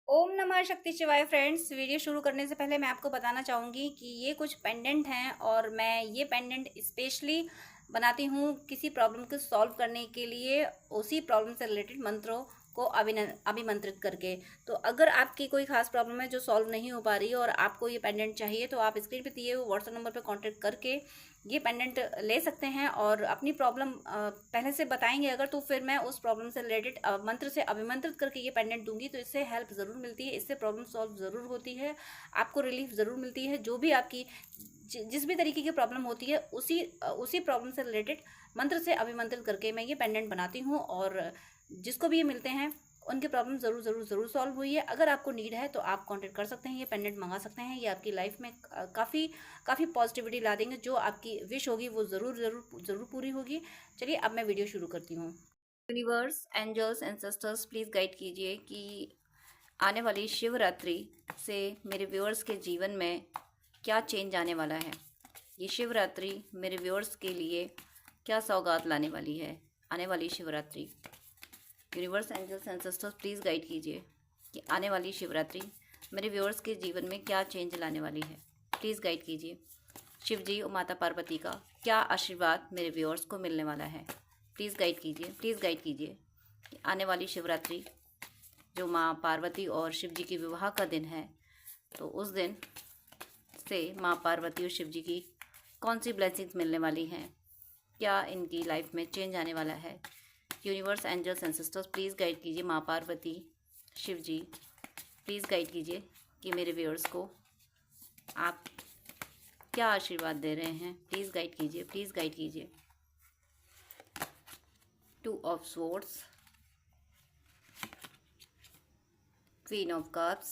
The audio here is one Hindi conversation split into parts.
ओम नमः शक्ति शिवाय फ्रेंड्स। वीडियो शुरू करने से पहले मैं आपको बताना चाहूँगी कि ये कुछ पेंडेंट हैं और मैं ये पेंडेंट स्पेशली बनाती हूँ किसी प्रॉब्लम को सॉल्व करने के लिए, उसी प्रॉब्लम से रिलेटेड मंत्रों को अभिमंत्रित करके। तो अगर आपकी कोई खास प्रॉब्लम है जो सॉल्व नहीं हो पा रही है और आपको ये पेंडेंट चाहिए, तो आप स्क्रीन पे दिए हुए व्हाट्सएप नंबर पे कांटेक्ट करके ये पेंडेंट ले सकते हैं और अपनी प्रॉब्लम पहले से बताएंगे अगर, तो फिर मैं उस प्रॉब्लम से रिलेटेड मंत्र से अभिमंत्रित करके ये पेंडेंट दूंगी। तो इससे हेल्प ज़रूर मिलती है, इससे प्रॉब्लम सॉल्व ज़रूर होती है, आपको रिलीफ ज़रूर मिलती है। जो भी आपकी जिस भी तरीके की प्रॉब्लम होती है, उसी प्रॉब्लम से रिलेटेड मंत्र से अभिमंत्रित करके मैं ये पेंडेंट बनाती हूँ और जिसको भी ये मिलते हैं उनकी प्रॉब्लम ज़रूर ज़रूर ज़रूर सॉल्व हुई है। अगर आपको नीड है तो आप कांटेक्ट कर सकते हैं, ये पेंडेंट मंगा सकते हैं। ये आपकी लाइफ में काफ़ी काफ़ी पॉजिटिविटी ला देंगे। जो आपकी विश होगी वो ज़रूर ज़रूर ज़रूर पूरी होगी। चलिए अब मैं वीडियो शुरू करती हूँ। Universe, angels, ancestors, please guide कीजिए कि आने वाली शिवरात्रि से मेरे व्यूअर्स के जीवन में क्या चेंज आने वाला है। ये शिवरात्रि मेरे व्यूअर्स के लिए क्या सौगात लाने वाली है। आने वाली Shivratri, universe, angels, ancestors, please guide कीजिए कि आने वाली शिवरात्रि मेरे व्यूअर्स के जीवन में क्या चेंज लाने वाली है। प्लीज़ गाइड कीजिए। शिव जी और माता पार्वती का क्या आशीर्वाद मेरे व्यूअर्स को मिलने वाला है। प्लीज़ गाइड कीजिए, प्लीज़ गाइड कीजिए कि आने वाली शिवरात्रि जो माँ पार्वती और शिव जी के विवाह का दिन है, तो उस दिन से माँ पार्वती और शिव जी की कौन सी ब्लेसिंग्स मिलने वाली हैं, क्या इनकी लाइफ में चेंज आने वाला है। Universe, angels, ancestors, please guide कीजिए। माँ पार्वती, शिव जी, प्लीज़ गाइड कीजिए कि मेरे व्यूअर्स को आप क्या आशीर्वाद दे रहे हैं। प्लीज़ गाइड कीजिए, प्लीज़ गाइड कीजिए। Two of swords, queen of cups,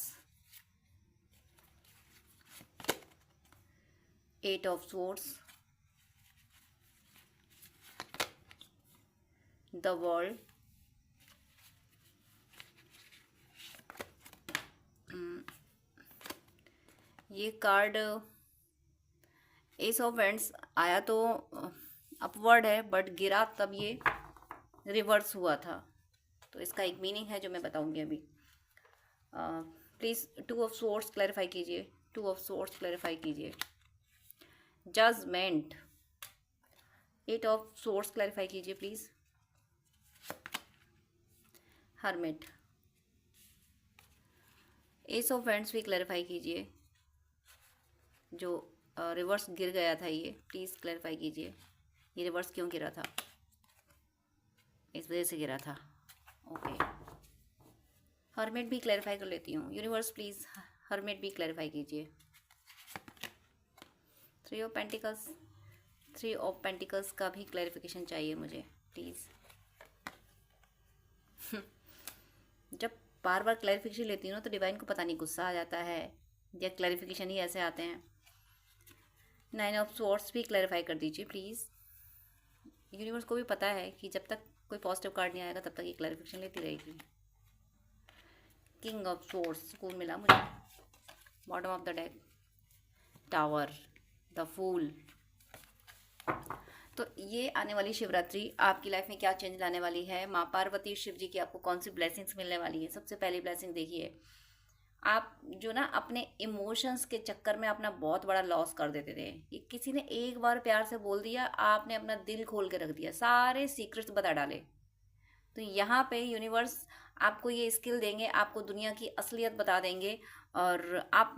eight of swords, the world, ये कार्ड एस ऑफ वेंड्स आया तो अपवर्ड है, बट गिरा तब ये रिवर्स हुआ था। तो इसका एक मीनिंग है जो मैं बताऊंगी अभी। Please two of swords clarify कीजिए, टू ऑफ स्वॉर्ड्स क्लैरिफाई कीजिए। Judgement, eight of swords clarify कीजिए please. Hermit, ace of wands भी क्लैरिफाई कीजिए। जो रिवर्स गिर गया था ये प्लीज़ क्लैरिफाई कीजिए। ये रिवर्स क्यों गिरा था, इस वजह से गिरा था। ओके, हर्मिट भी क्लैरिफाई कर लेती हूँ। यूनिवर्स प्लीज़ हर्मिट भी क्लैरिफाई कीजिए। Three of pentacles, three of pentacles का भी क्लैरिफिकेशन चाहिए मुझे प्लीज़। जब बार बार क्लैरिफिकेशन लेती हूँ ना तो डिवाइन को पता नहीं गुस्सा आ जाता है या क्लैरिफिकेशन ही ऐसे आते हैं। नाइन ऑफ स्वॉर्ड्स भी क्लैरिफाई कर दीजिए प्लीज़। यूनिवर्स को भी पता है कि जब तक कोई पॉजिटिव कार्ड नहीं आएगा तब तक ये क्लैरिफिकेशन लेती रहेगी। किंग ऑफ स्वॉर्ड्स स्कूल मिला मुझे। Bottom of the deck, tower, the fool. तो ये आने वाली शिवरात्रि आपकी लाइफ में क्या चेंज लाने वाली है। माँ पार्वती शिव जी की आपको कौन सी ब्लेसिंग्स मिलने वाली है। सबसे पहली ब्लेसिंग देखिए, आप जो ना अपने इमोशंस के चक्कर में अपना बहुत बड़ा लॉस कर देते थे। ये किसी ने एक बार प्यार से बोल दिया, आपने अपना दिल खोल के रख दिया, सारे सीक्रेट्स बता डाले। तो यहाँ पे यूनिवर्स आपको ये स्किल देंगे, आपको दुनिया की असलियत बता देंगे और आप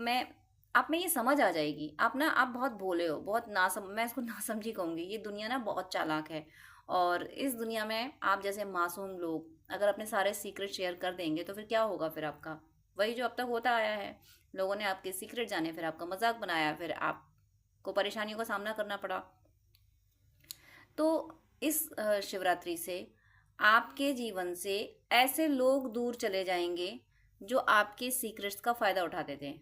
में ये समझ आ जाएगी। आप बहुत भोले हो, बहुत मैं इसको नासमझी कहूँगी। ये दुनिया ना बहुत चालाक है और इस दुनिया में आप जैसे मासूम लोग अगर अपने सारे सीक्रेट शेयर कर देंगे तो फिर क्या होगा। फिर आपका वही जो अब तक होता आया है, लोगों ने आपके सीक्रेट जाने, फिर आपका मजाक बनाया, फिर आपको परेशानियों का सामना करना पड़ा। तो इस शिवरात्रि से आपके जीवन से ऐसे लोग दूर चले जाएंगे जो आपके सीक्रेट्स का फ़ायदा उठाते थे,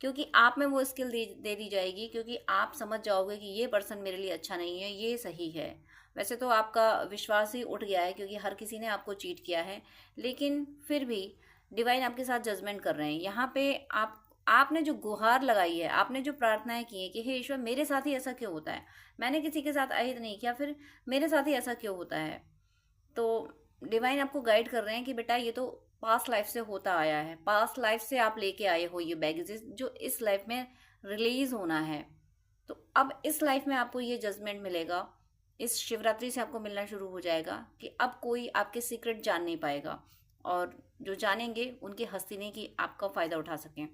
क्योंकि आप में वो स्किल दे दी जाएगी। क्योंकि आप समझ जाओगे कि ये पर्सन मेरे लिए अच्छा नहीं है, ये सही है। वैसे तो आपका विश्वास ही उठ गया है क्योंकि हर किसी ने आपको चीट किया है, लेकिन फिर भी डिवाइन आपके साथ जजमेंट कर रहे हैं। यहाँ पे आपने जो गुहार लगाई है, आपने जो प्रार्थनाएं की है कि हे ईश्वर मेरे साथ ही ऐसा क्यों होता है, मैंने किसी के साथ अहित नहीं किया, फिर मेरे साथ ही ऐसा क्यों होता है। तो डिवाइन आपको गाइड कर रहे हैं कि बेटा ये तो पास्ट लाइफ से होता आया है, पास्ट लाइफ से आप लेके आए हो ये बैगेजेस जो इस लाइफ में रिलीज होना है। तो अब इस लाइफ में आपको ये जजमेंट मिलेगा, इस शिवरात्रि से आपको मिलना शुरू हो जाएगा कि अब कोई आपके सीक्रेट जान नहीं पाएगा, और जो जानेंगे उनकी हस्ती नहीं कि आपका फ़ायदा उठा सकें,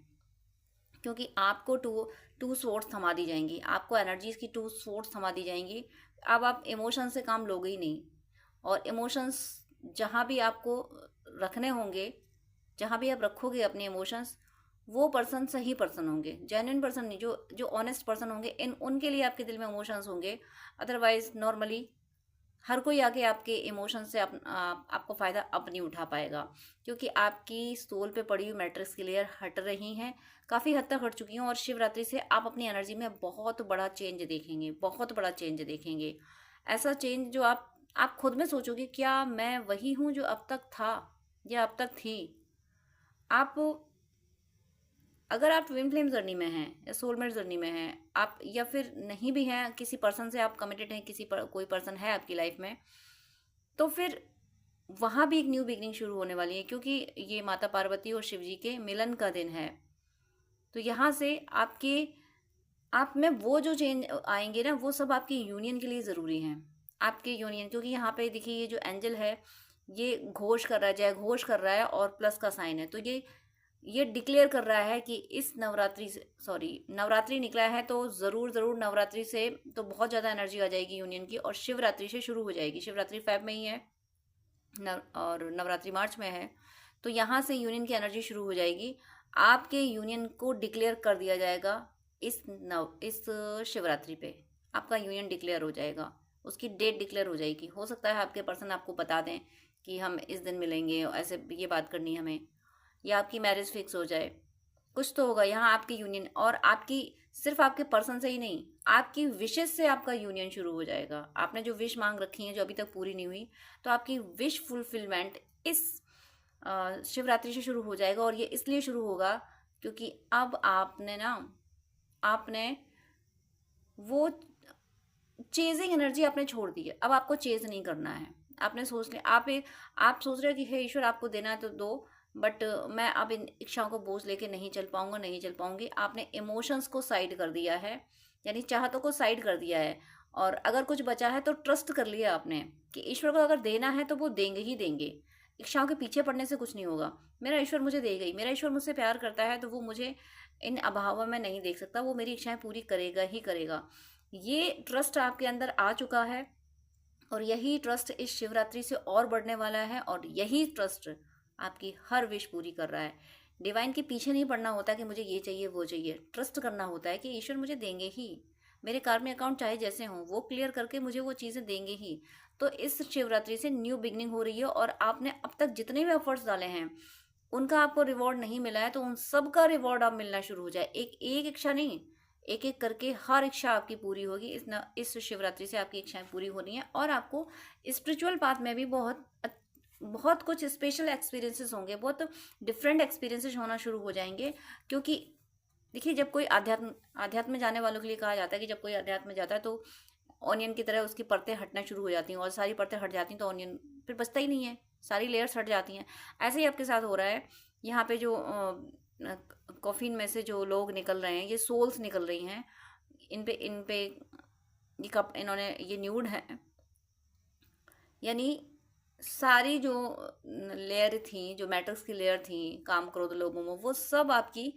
क्योंकि आपको टू टू सोर्स थमा दी जाएंगी, आपको एनर्जीज की टू सोर्स थमा दी जाएंगी। अब आप इमोशन से काम लोगे ही नहीं, और इमोशंस जहाँ भी आपको रखने होंगे, जहाँ भी आप रखोगे अपने इमोशंस, वो पर्सन सही पर्सन होंगे, जेन्युइन पर्सन नहीं, जो जो ऑनेस्ट पर्सन होंगे, इन उनके लिए आपके दिल में इमोशंस होंगे। अदरवाइज नॉर्मली हर कोई आके आपके इमोशन से आपको फ़ायदा अब नहीं उठा पाएगा, क्योंकि आपकी सोल पे पड़ी हुई मैट्रिक्स की लेयर हट रही हैं, काफ़ी हद तक हट चुकी हैं, और शिवरात्रि से आप अपनी एनर्जी में बहुत बड़ा चेंज देखेंगे, बहुत बड़ा चेंज देखेंगे। ऐसा चेंज जो आप खुद में सोचोगे, क्या मैं वही हूँ जो अब तक था या अब तक थी। आप अगर आप ट्विन फ्लेम जर्नी में हैं या सोलमेट जर्नी में हैं आप, या फिर नहीं भी हैं, किसी पर्सन से आप कमिटेड हैं, कोई पर्सन है आपकी लाइफ में, तो फिर वहाँ भी एक न्यू बिगनिंग शुरू होने वाली है, क्योंकि ये माता पार्वती और शिव जी के मिलन का दिन है। तो यहाँ से आप में वो जो चेंज आएंगे ना, वो सब आपकी यूनियन के लिए ज़रूरी हैं, आपके यूनियन। क्योंकि यहाँ पे देखिए, ये जो एंजल है ये घोष कर रहा है, जय घोष कर रहा है, और प्लस का साइन है, तो ये डिक्लेयर कर रहा है कि इस नवरात्रि से, सॉरी नवरात्रि निकला है तो ज़रूर ज़रूर नवरात्रि से तो बहुत ज़्यादा एनर्जी आ जाएगी यूनियन की, और शिवरात्रि से शुरू हो जाएगी। शिवरात्रि फेब में ही है और नवरात्रि मार्च में है, तो यहाँ से यूनियन की एनर्जी शुरू हो जाएगी। आपके यूनियन को डिक्लेयर कर दिया जाएगा इस शिवरात्रि पे, आपका यूनियन डिक्लेयर हो जाएगा, उसकी डेट डिक्लेयर हो जाएगी। हो सकता है आपके पर्सन आपको बता दें कि हम इस दिन मिलेंगे, ऐसे ये बात करनी है हमें, या आपकी मैरिज फिक्स हो जाए, कुछ तो होगा यहाँ आपकी यूनियन। और आपकी सिर्फ आपके पर्सन से ही नहीं, आपकी विशेष से आपका यूनियन शुरू हो जाएगा। आपने जो विश मांग रखी है जो अभी तक पूरी नहीं हुई, तो आपकी विश फुलफिलमेंट इस शिवरात्रि से शुरू हो जाएगा। और ये इसलिए शुरू होगा क्योंकि अब आपने वो चेजिंग एनर्जी आपने छोड़ दी है। अब आपको चेज नहीं करना है, आपने सोच लिया, आप सोच रहे हो कि हे ईश्वर आपको देना है तो दो, बट मैं अब इन इच्छाओं को बोझ लेके नहीं चल पाऊंगा, नहीं चल पाऊंगी। आपने इमोशंस को साइड कर दिया है, यानी चाहतों को साइड कर दिया है, और अगर कुछ बचा है तो ट्रस्ट कर लिया आपने कि ईश्वर को अगर देना है तो वो देंगे ही देंगे। इच्छाओं के पीछे पड़ने से कुछ नहीं होगा, मेरा ईश्वर मुझे देगा ही, मेरा ईश्वर मुझसे प्यार करता है तो वो मुझे इन अभावों में नहीं देख सकता, वो मेरी इच्छाएं पूरी करेगा ही करेगा। ये ट्रस्ट आपके अंदर आ चुका है, और यही ट्रस्ट इस शिवरात्रि से और बढ़ने वाला है, और यही ट्रस्ट आपकी हर विश पूरी कर रहा है। डिवाइन के पीछे नहीं पड़ना होता कि मुझे ये चाहिए वो चाहिए, ट्रस्ट करना होता है कि ईश्वर मुझे देंगे ही, मेरे कार्मिक अकाउंट चाहे जैसे हों वो क्लियर करके मुझे वो चीज़ें देंगे ही। तो इस शिवरात्रि से न्यू बिगनिंग हो रही है, और आपने अब तक जितने भी एफर्ट्स डाले हैं उनका आपको रिवॉर्ड नहीं मिला है, तो उन सब का रिवॉर्ड अब मिलना शुरू हो जाए। एक एक इच्छा नहीं, एक एक करके हर इच्छा आपकी पूरी होगी। इस शिवरात्रि से आपकी इच्छाएं पूरी हो रही हैं, और आपको स्पिरिचुअल पाथ में भी बहुत कुछ स्पेशल एक्सपीरियंसेस होंगे, बहुत डिफरेंट एक्सपीरियंसेस होना शुरू हो जाएंगे। क्योंकि देखिए, जब कोई आध्यात्म में जाने वालों के लिए कहा जाता है कि जब कोई अध्यात्म में जाता है तो ऑनियन की तरह उसकी परतें हटना शुरू हो जाती हैं, और सारी परतें हट जाती हैं तो ऑनियन फिर बचता ही नहीं है, सारी लेयर्स हट जाती हैं। ऐसे ही आपके साथ हो रहा है। यहाँ पे जो कॉफिन में से जो लोग निकल रहे हैं, ये सोल्स निकल रही हैं, इन पे ये कप इन्होंने ये न्यूड है, यानी सारी जो लेयर थी, जो मैट्रिक्स की लेयर थी काम क्रोध लोगों में, वो सब आपकी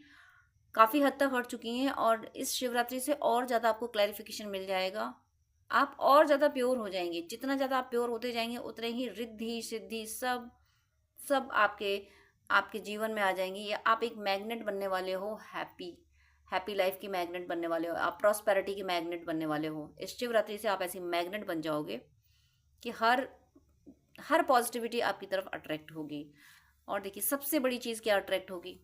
काफ़ी हद तक हट चुकी हैं। और इस शिवरात्रि से और ज़्यादा आपको क्लैरिफिकेशन मिल जाएगा, आप और ज़्यादा प्योर हो जाएंगे। जितना ज़्यादा आप प्योर होते जाएंगे उतने ही रिद्धि सिद्धि सब आपके जीवन में आ जाएंगी। या आप एक मैग्नेट बनने वाले हो, हैप्पी लाइफ की मैग्नेट बनने वाले हो, आप प्रॉस्पेरिटी की मैग्नेट बनने वाले हो। इस शिवरात्रि से आप ऐसी मैग्नेट बन जाओगे कि हर पॉजिटिविटी आपकी तरफ अट्रैक्ट होगी। और देखिए, सबसे बड़ी चीज़ क्या अट्रैक्ट होगी,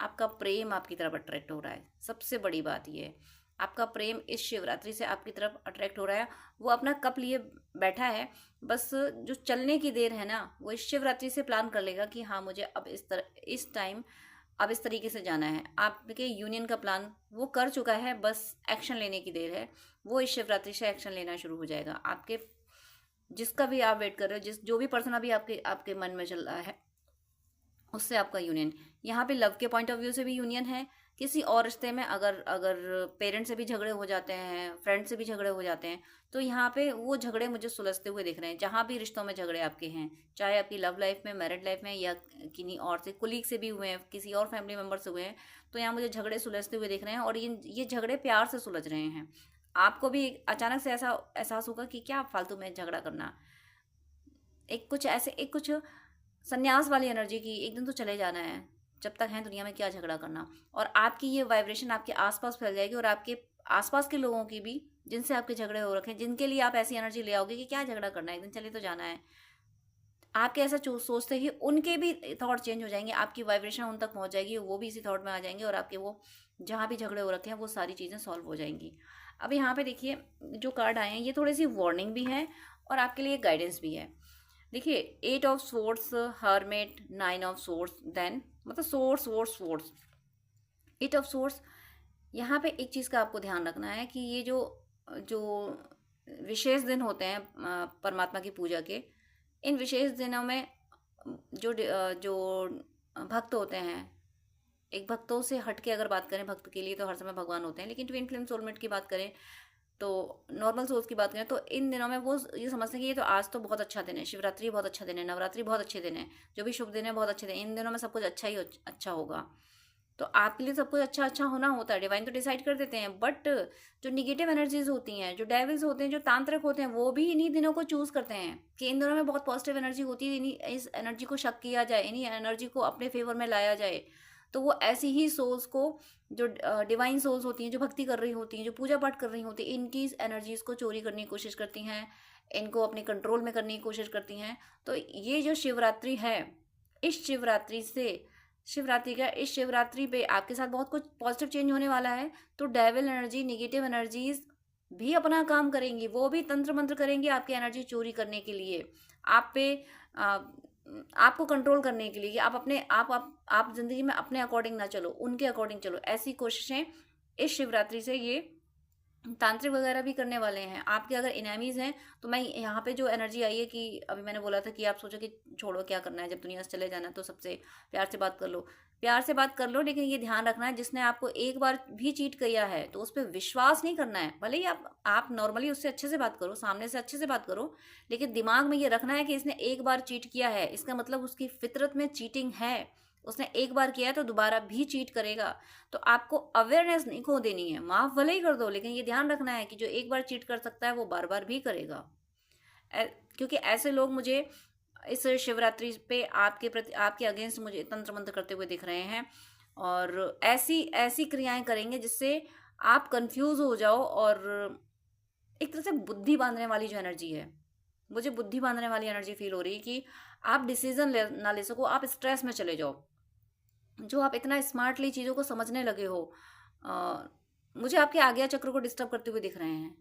आपका प्रेम आपकी तरफ अट्रैक्ट हो रहा है। सबसे बड़ी बात ये है, आपका प्रेम इस शिवरात्रि से आपकी तरफ अट्रैक्ट हो रहा है। वो अपना कप लिए बैठा है, बस जो चलने की देर है ना, वो इस शिवरात्रि से प्लान कर लेगा कि हाँ मुझे अब इस टाइम अब इस तरीके से जाना है। आपके यूनियन का प्लान वो कर चुका है, बस एक्शन लेने की देर है। वो इस शिवरात्रि से एक्शन लेना शुरू हो जाएगा। आपके जिसका भी आप वेट कर रहे हो, जो भी पर्सन अभी आपके मन में चल रहा है, उससे आपका यूनियन। यहाँ पे लव के पॉइंट ऑफ व्यू से भी यूनियन है। किसी और रिश्ते में अगर अगर पेरेंट्स से भी झगड़े हो जाते हैं, फ्रेंड से भी झगड़े हो जाते हैं, तो यहाँ पे वो झगड़े मुझे सुलझते हुए दिख रहे हैं। जहाँ भी रिश्तों में झगड़े आपके हैं, चाहे आपकी लव लाइफ में, मैरिड लाइफ में, या किन्हीं और से, कुलीग से भी हुए हैं, किसी और फैमिली मेम्बर से हुए हैं, तो यहाँ मुझे झगड़े सुलझते हुए दिख रहे हैं। और ये झगड़े प्यार से सुलझ रहे हैं। आपको भी अचानक से ऐसा एहसास होगा कि क्या फालतू में झगड़ा करना, एक कुछ संन्यास वाली एनर्जी की, एक दिन तो चले जाना है, जब तक है दुनिया में क्या झगड़ा करना। और आपकी ये वाइब्रेशन आपके आसपास फैल जाएगी, और आपके आसपास के लोगों की भी, जिनसे आपके झगड़े हो रखे हैं, जिनके लिए आप ऐसी एनर्जी ले आओगे कि क्या झगड़ा करना है, एक दिन चले तो जाना है, आपके ऐसा सोचते ही उनके भी थॉट चेंज हो जाएंगे, आपकी वाइब्रेशन उन तक पहुंच जाएगी, वो भी इसी थॉट में आ जाएंगे, और आपके वो जहाँ भी झगड़े हो रखे हैं वो सारी चीज़ें सॉल्व हो जाएंगी। अब यहाँ पे देखिए जो कार्ड आए हैं, ये थोड़ी सी वार्निंग भी है और आपके लिए गाइडेंस भी है। देखिए, 8 of swords, hermit, 9 of swords, then मतलब सोर्स। 8 ऑफ सोर्स, यहाँ पे एक चीज़ का आपको ध्यान रखना है कि ये जो जो विशेष दिन होते हैं परमात्मा की पूजा के, इन विशेष दिनों में जो भक्त होते हैं, एक भक्तों से हट के अगर बात करें, भक्त के लिए तो हर समय भगवान होते हैं, लेकिन ट्विन फ्लेम सोलमेट की बात करें, तो नॉर्मल सोल्स की बात करें, तो इन दिनों में वो ये समझते हैं कि ये तो आज तो बहुत अच्छा दिन है, शिवरात्रि बहुत अच्छा दिन है, नवरात्रि बहुत अच्छे दिन है, जो भी शुभ दिन है बहुत अच्छे दिन, इन दिनों में सब कुछ अच्छा ही अच्छा होगा। तो आपके लिए सब कुछ अच्छा अच्छा होना होता है, डिवाइन तो डिसाइड कर देते हैं, बट जो निगेटिव एनर्जीज होती हैं, जो डेविल्स होते हैं, जो तांत्रिक होते हैं, वो भी इन्हीं दिनों को चूज करते हैं कि इन दिनों में बहुत पॉजिटिव एनर्जी होती है, इन्हीं इस एनर्जी को शक किया जाए, इन्हीं एनर्जी को अपने फेवर में लाया जाए। तो वो ऐसी ही सोल्स को, जो डिवाइन सोल्स होती हैं, जो भक्ति कर रही होती हैं, जो पूजा पाठ कर रही होती हैं, इनकी एनर्जीज को चोरी करने की कोशिश करती हैं, इनको अपने कंट्रोल में करने की कोशिश करती हैं। तो ये जो शिवरात्रि है, इस शिवरात्रि पे आपके साथ बहुत कुछ पॉजिटिव चेंज होने वाला है। तो डेविल एनर्जी, नेगेटिव एनर्जीज भी अपना काम करेंगी, वो भी तंत्र मंत्र करेंगे आपकी एनर्जी चोरी करने के लिए, आप पे आपको कंट्रोल करने के लिए, कि आप अपने आप जिंदगी में अपने अकॉर्डिंग ना चलो, उनके अकॉर्डिंग चलो। ऐसी कोशिशें इस शिवरात्रि से ये तांत्रिक वगैरह भी करने वाले हैं। आपके अगर इनेमीज हैं, तो मैं यहाँ पे जो एनर्जी आई है कि अभी मैंने बोला था कि आप सोचो कि छोड़ो क्या करना है, जब दुनिया से चले जाना तो सबसे प्यार से बात कर लो, प्यार से बात कर लो, लेकिन ये ध्यान रखना है, जिसने आपको एक बार भी चीट किया है तो उस पर विश्वास नहीं करना है। भले ही आप नॉर्मली उससे अच्छे से बात करो, सामने से अच्छे से बात करो, लेकिन दिमाग में ये रखना है कि इसने एक बार चीट किया है, इसका मतलब उसकी फितरत में चीटिंग है, उसने एक बार किया है तो दोबारा भी चीट करेगा। तो आपको अवेयरनेस नहीं खो देनी है, माफ भले ही कर दो, लेकिन ये ध्यान रखना है कि जो एक बार चीट कर सकता है वो बार बार भी करेगा। क्योंकि ऐसे लोग मुझे इस शिवरात्रि पे आपके प्रति, आपके अगेंस्ट मुझे तंत्र मंत्र करते हुए दिख रहे हैं, और ऐसी ऐसी क्रियाएं करेंगे जिससे आप कंफ्यूज हो जाओ, और एक तरह से बुद्धि बांधने वाली जो एनर्जी है, मुझे बुद्धि बांधने वाली एनर्जी फील हो रही है कि आप डिसीजन ना ले सको, आप स्ट्रेस में चले जाओ, जो आप इतना स्मार्टली चीज़ों को समझने लगे हो। मुझे आपके आज्ञा चक्र को डिस्टर्ब करते हुए दिख रहे हैं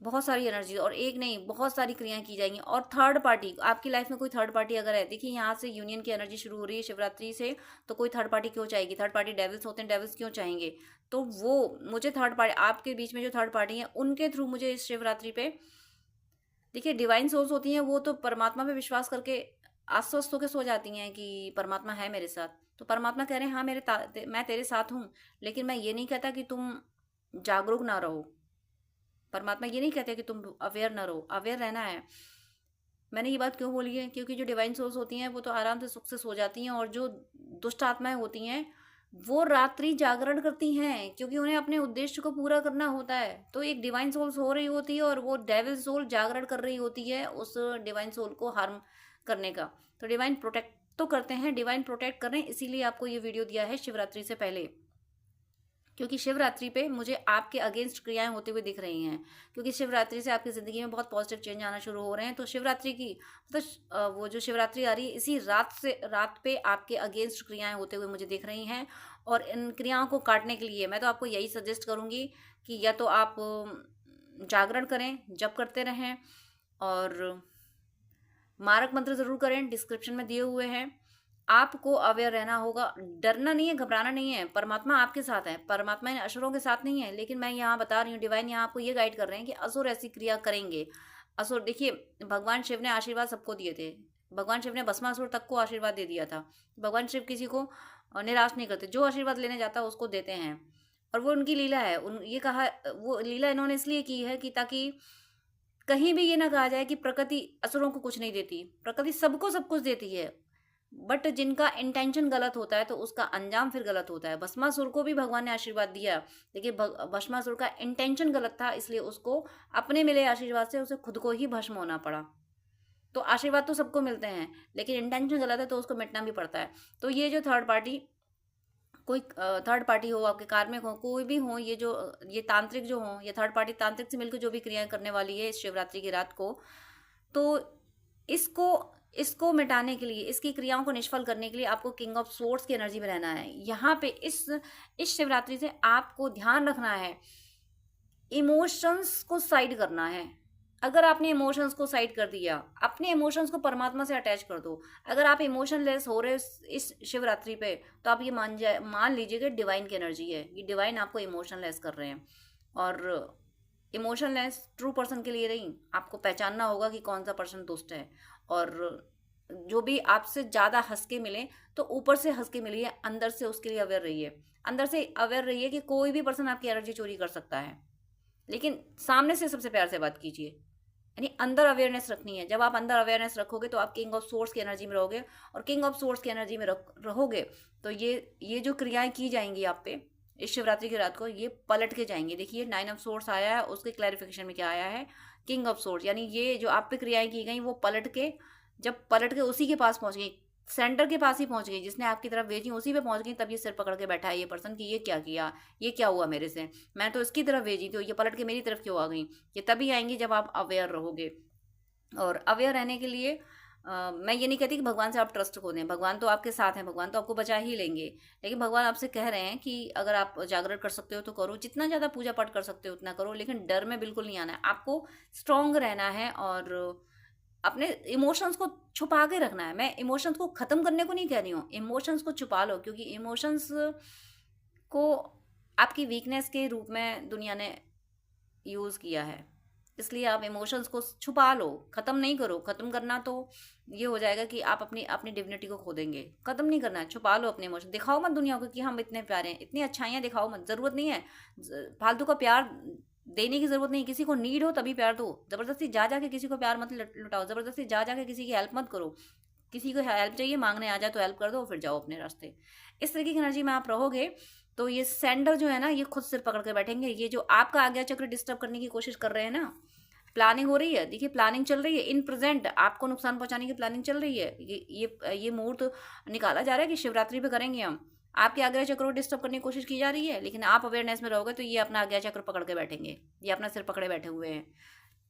बहुत सारी एनर्जी, और एक नहीं बहुत सारी क्रियाएं की जाएंगी। और थर्ड पार्टी, आपकी लाइफ में कोई थर्ड पार्टी अगर है, देखिए यहाँ से यूनियन की एनर्जी शुरू हो रही है शिवरात्रि से, तो कोई थर्ड पार्टी क्यों चाहेगी? थर्ड पार्टी डेविल्स होते हैं, डेविल्स क्यों चाहेंगे? तो वो मुझे थर्ड पार्टी, आपके बीच में जो थर्ड पार्टी है, उनके थ्रू मुझे इस शिवरात्रि पे, देखिए डिवाइन सोल्स होती हैं, वो तो परमात्मा पे विश्वास करके आश्वस्त होकर सो जाती हैं कि परमात्मा है मेरे साथ। तो परमात्मा कह रहे हैं हाँ मैं तेरे साथ हूँ, लेकिन मैं ये नहीं कहता कि तुम जागरूक ना रहो। परमात्मा ये नहीं कहते कि तुम अवेयर ना रहो, अवेयर रहना है। मैंने ये बात क्यों बोली है? क्योंकि जो डिवाइन सोल्स होती हैं वो तो आराम से सुख से सो जाती हैं, और जो दुष्ट आत्माएं होती हैं वो रात्रि जागरण करती हैं, क्योंकि उन्हें अपने उद्देश्य को पूरा करना होता है। तो एक डिवाइन सोल सो रही होती है और वो डेविल सोल जागरण कर रही होती है उस डिवाइन सोल को हार्म करने का। तो डिवाइन प्रोटेक्ट तो करते हैं, डिवाइन प्रोटेक्ट कर रहे हैं, इसीलिए आपको ये वीडियो दिया है शिवरात्रि से पहले, क्योंकि शिवरात्रि पे मुझे आपके अगेंस्ट क्रियाएं होते हुए दिख रही हैं, क्योंकि शिवरात्रि से आपकी ज़िंदगी में बहुत पॉजिटिव चेंज आना शुरू हो रहे हैं। तो शिवरात्रि की मतलब वो जो शिवरात्रि आ रही है, इसी रात पे आपके अगेंस्ट क्रियाएं होते हुए मुझे दिख रही हैं। और इन क्रियाओं को काटने के लिए मैं तो आपको यही सजेस्ट करूँगी कि या तो आप जागरण करें, जप करते रहें, और मारक मंत्र ज़रूर करें, डिस्क्रिप्शन में दिए हुए हैं। आपको अवेयर रहना होगा, डरना नहीं है, घबराना नहीं है, परमात्मा आपके साथ है, परमात्मा इन असुरों के साथ नहीं है। लेकिन मैं यहाँ बता रही हूँ, डिवाइन यहाँ आपको ये गाइड कर रहे हैं कि असुर ऐसी क्रिया करेंगे। असुर, देखिए भगवान शिव ने आशीर्वाद सबको दिए थे, भगवान शिव ने भस्मासुर तक को आशीर्वाद दे दिया था। भगवान शिव किसी को निराश नहीं करते, जो आशीर्वाद लेने जाता है उसको देते हैं, और वो उनकी लीला है। ये कहा, वो लीला इन्होंने इसलिए की है कि ताकि कहीं भी ये ना कहा जाए कि प्रकृति असुरों को कुछ नहीं देती। प्रकृति सबको सब कुछ देती है, बट जिनका इंटेंशन गलत होता है तो उसका अंजाम फिर गलत होता है। भस्मासुर को भी भगवान ने आशीर्वाद दिया, लेकिन भस्मासुर का इंटेंशन गलत था, इसलिए उसको अपने मिले आशीर्वाद से उसे खुद को ही भस्म होना पड़ा। तो आशीर्वाद तो सबको मिलते हैं, लेकिन इंटेंशन गलत है तो उसको मिटना भी पड़ता है। तो ये जो थर्ड पार्टी, कोई थर्ड पार्टी हो, आपके कार्मिक हो, कोई भी हो, ये तांत्रिक जो हो, ये थर्ड पार्टी तांत्रिक से मिलकर जो भी क्रियाएं करने वाली है इस शिवरात्रि की रात को, तो इसको इसको मिटाने के लिए, इसकी क्रियाओं को निष्फल करने के लिए आपको किंग ऑफ सोर्ड्स की एनर्जी में रहना है। यहाँ पे इस शिवरात्रि से आपको ध्यान रखना है, इमोशंस को साइड करना है। अगर आपने इमोशंस को साइड कर दिया, अपने इमोशंस को परमात्मा से अटैच कर दो। अगर आप इमोशनलेस हो रहे हो इस शिवरात्रि पे, तो आप ये मान लीजिए कि डिवाइन की एनर्जी है, ये डिवाइन आपको इमोशनलेस कर रहे हैं। और इमोशनलेस ट्रू पर्सन के लिए नहीं, आपको पहचानना होगा कि कौन सा पर्सन दुष्ट है। और जो भी आपसे ज़्यादा हंस के मिले तो ऊपर से हंस के मिलिए, अंदर से उसके लिए अवेयर रहिए। अंदर से अवेयर रहिए कि कोई भी पर्सन आपकी एनर्जी चोरी कर सकता है, लेकिन सामने से सबसे प्यार से बात कीजिए। यानी अंदर अवेयरनेस रखनी है। जब आप अंदर अवेयरनेस रखोगे तो आप किंग ऑफ सोर्स की एनर्जी में रहोगे, और किंग ऑफ सोर्स की एनर्जी में रहोगे तो ये जो क्रियाएं की जाएंगी आप पे इस शिवरात्रि की रात को, ये पलट के जाएंगे। देखिए 9 ऑफ सोर्स आया है, उसके क्लैरिफिकेशन में क्या आया है, किंग ऑफ सोर्स। यानी ये जो आप पे क्रियाएं की गई वो जब पलट के उसी के पास पहुंच गई, सेंटर के पास ही पहुंच गई, जिसने आपकी तरफ भेजी उसी पे पहुंच गई, तब ये सिर पकड़ के बैठा है ये पर्सन कि ये क्या किया, ये क्या हुआ मेरे से, मैं तो इसकी तरफ भेजी थी, ये पलट के मेरी तरफ क्यों आ गई। ये तभी आएंगी जब आप अवेयर रहोगे। और अवेयर रहने के लिए मैं ये नहीं कहती कि भगवान से आप ट्रस्ट खो दें, भगवान तो आपके साथ हैं, भगवान तो आपको बचा ही लेंगे। लेकिन भगवान आपसे कह रहे हैं कि अगर आप जागरण कर सकते हो तो करो, जितना ज़्यादा पूजा पाठ कर सकते हो उतना करो, लेकिन डर में बिल्कुल नहीं आना है। आपको स्ट्रांग रहना है और अपने इमोशंस को छुपा के रखना है। मैं इमोशंस को ख़त्म करने को नहीं कह रही हूँ, इमोशंस को छुपा लो, क्योंकि इमोशंस को आपकी वीकनेस के रूप में दुनिया ने यूज़ किया है। इसलिए आप इमोशंस को छुपा लो, ख़त्म नहीं करो। ख़त्म करना तो ये हो जाएगा कि आप अपनी अपनी डिग्निटी को खो देंगे। ख़त्म नहीं करना है, छुपा लो अपने इमोशन। दिखाओ मत दुनिया को कि हम इतने प्यारे हैं, इतनी अच्छाइयाँ दिखाओ मत, ज़रूरत नहीं है फालतू का प्यार देने की। ज़रूरत नहीं, किसी को नीड हो तभी प्यार दो। ज़बरदस्ती जा जाके किसी को प्यार मत लुटाओ, ज़बरदस्ती जा जाके किसी की हेल्प मत करो। किसी को हेल्प चाहिए, मांगने आ जाए तो हेल्प कर दो, फिर जाओ अपने रास्ते। इस तरीके की एनर्जी में आप रहोगे तो ये सेंडर जो है ना, ये खुद सिर पकड़ के बैठेंगे। ये जो आपका आज्ञा चक्र डिस्टर्ब करने की कोशिश कर रहे हैं ना, प्लानिंग हो रही है, देखिए प्लानिंग चल रही है, इन प्रेजेंट आपको नुकसान पहुंचाने की प्लानिंग चल रही है। ये मुहूर्त निकाला जा रहा है कि शिवरात्रि पे करेंगे हम, आपके आज्ञा चक्र को डिस्टर्ब करने की कोशिश की जा रही है। लेकिन आप अवेयरनेस में रहोगे तो ये अपना आज्ञा चक्र पकड़ के बैठेंगे, ये अपना सिर पकड़े बैठे हुए हैं।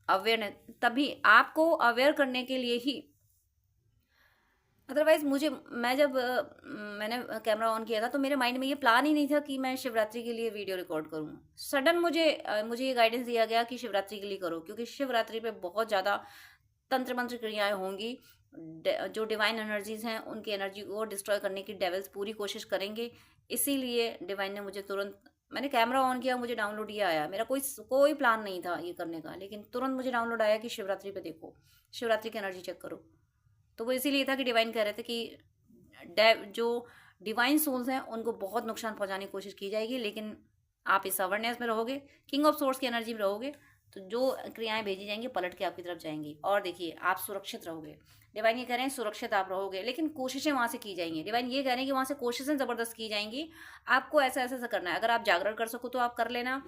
अवेयरनेस तभी आपको अवेयर करने के लिए ही, अदरवाइज मैंने कैमरा ऑन किया था तो मेरे माइंड में ये प्लान ही नहीं था कि मैं शिवरात्रि के लिए वीडियो रिकॉर्ड करूँ। सडन मुझे ये गाइडेंस दिया गया कि शिवरात्रि के लिए करो, क्योंकि शिवरात्रि पे बहुत ज़्यादा तंत्र मंत्र क्रियाएं होंगी। जो डिवाइन एनर्जीज हैं उनकी एनर्जी को डिस्ट्रॉय करने की डेविल्स पूरी कोशिश करेंगे। इसीलिए डिवाइन ने मुझे तुरंत, मैंने कैमरा ऑन किया, मुझे डाउनलोड ये आया। मेरा कोई प्लान नहीं था ये करने का, लेकिन तुरंत मुझे डाउनलोड आया कि शिवरात्रि पे देखो, शिवरात्रि की एनर्जी चेक करो। तो वो इसीलिए था कि डिवाइन कह रहे थे कि जो डिवाइन सोल्स हैं उनको बहुत नुकसान पहुंचाने की कोशिश की जाएगी, लेकिन आप इस अवेयरनेस में रहोगे, किंग ऑफ सोर्स की एनर्जी में रहोगे, तो जो क्रियाएं भेजी जाएंगी पलट के आपकी तरफ जाएंगी। और देखिए आप सुरक्षित रहोगे। डिवाइन ये कह रहे हैं सुरक्षित आप रहोगे, लेकिन कोशिशें वहाँ से की जाएंगी। डिवाइन ये कह रहे हैं कि वहाँ से कोशिशें ज़बरदस्त की जाएंगी, आपको ऐसा ऐसा करना है। अगर आप जागरण कर सको तो आप कर लेना,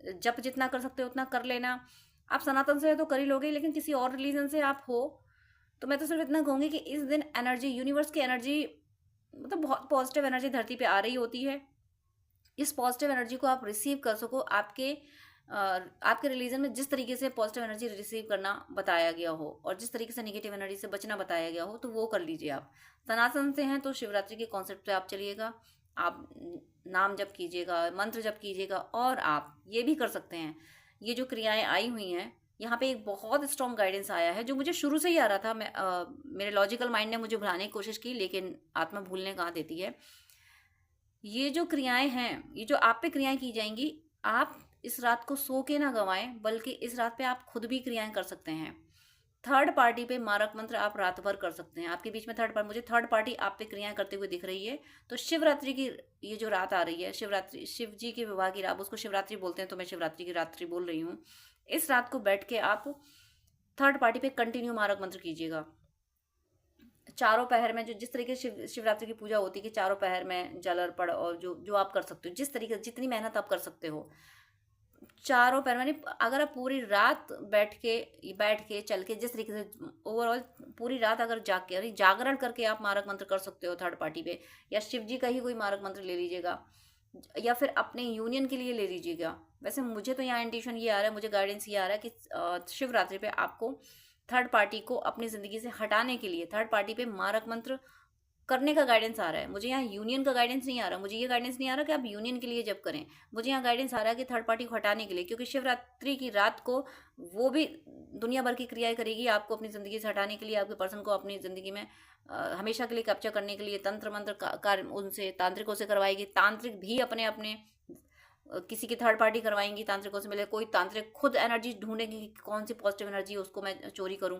जब जितना कर सकते हो उतना कर लेना। आप सनातन से तो कर ही लोगे, लेकिन किसी और रिलीजन से आप हो तो मैं तो सिर्फ इतना कहूँगी कि इस दिन एनर्जी, यूनिवर्स की एनर्जी, मतलब बहुत पॉजिटिव एनर्जी धरती पे आ रही होती है। इस पॉजिटिव एनर्जी को आप रिसीव कर सको, आपके रिलीजन में जिस तरीके से पॉजिटिव एनर्जी रिसीव करना बताया गया हो और जिस तरीके से नेगेटिव एनर्जी से बचना बताया गया हो, तो वो कर लीजिए। आप सनातन से हैं तो शिवरात्रि के कॉन्सेप्ट पे आप चलिएगा, आप नाम जप कीजिएगा, मंत्र जप कीजिएगा। और आप ये भी कर सकते हैं, ये जो क्रियाएं आई हुई हैं यहाँ पे एक बहुत स्ट्रॉन्ग गाइडेंस आया है जो मुझे शुरू से ही आ रहा था। मेरे लॉजिकल माइंड ने मुझे भुलाने की कोशिश की, लेकिन आत्मा भूलने कहाँ देती है। ये जो क्रियाएं हैं, ये जो आप पे क्रियाएं की जाएंगी, आप इस रात को सो के ना गंवाएं, बल्कि इस रात पे आप खुद भी क्रियाएं कर सकते हैं। थर्ड पार्टी पे मारक मंत्र आप रात भर कर सकते हैं। आपके बीच में मुझे थर्ड पार्टी आप पे क्रियाएं करते हुए दिख रही है। तो शिवरात्रि की ये जो रात आ रही है, शिवरात्रि शिव जी के विवाह की रात, उसको शिवरात्रि बोलते हैं, तो मैं शिवरात्रि की रात्रि बोल रही हूँ। इस रात को बैठ के आप थर्ड पार्टी पे कंटिन्यू मारक मंत्र कीजिएगा। चारों पहर में जो जिस तरीके से शिवरात्रि की पूजा होती है कि चारों पहर में जल अर्पण और जो जो आप कर सकते हो, जिस तरीके जितनी मेहनत आप कर सकते हो, चारों पैर मैंने, अगर आप पूरी रात बैठ के चल के जिस तरीके से ओवरऑल पूरी रात अगर जाग के, अरे जागरण करके आप मारक मंत्र कर सकते हो थर्ड पार्टी पे, या शिव जी का ही कोई मारक मंत्र ले लीजिएगा, या फिर अपने यूनियन के लिए ले लीजिएगा। वैसे मुझे तो यहाँ इंट्यूशन ये आ रहा है, मुझे गाइडेंस ये आ रहा है कि शिवरात्रि पे आपको थर्ड पार्टी को अपनी ज़िंदगी से हटाने के लिए थर्ड पार्टी पे मारक मंत्र करने का गाइडेंस आ रहा है। मुझे यहाँ यूनियन का गाइडेंस नहीं आ रहा, मुझे ये गाइडेंस नहीं आ रहा कि आप यूनियन के लिए जब करें। मुझे यहाँ गाइडेंस आ रहा है कि थर्ड पार्टी को हटाने के लिए, क्योंकि शिवरात्रि की रात को वो भी दुनिया भर की क्रियाएं करेगी आपको अपनी ज़िंदगी से हटाने के लिए, आपके पर्सन को अपनी ज़िंदगी में हमेशा के लिए कैप्चर करने के लिए तंत्र मंत्र कार्य उनसे तांत्रिकों से करवाएगी। तांत्रिक भी अपने अपने किसी की थर्ड पार्टी करवाएंगी, तांत्रिकों से मिले, कोई तांत्रिक खुद एनर्जी ढूंढेंगे कि कौन सी पॉजिटिव एनर्जी है उसको मैं चोरी करूं।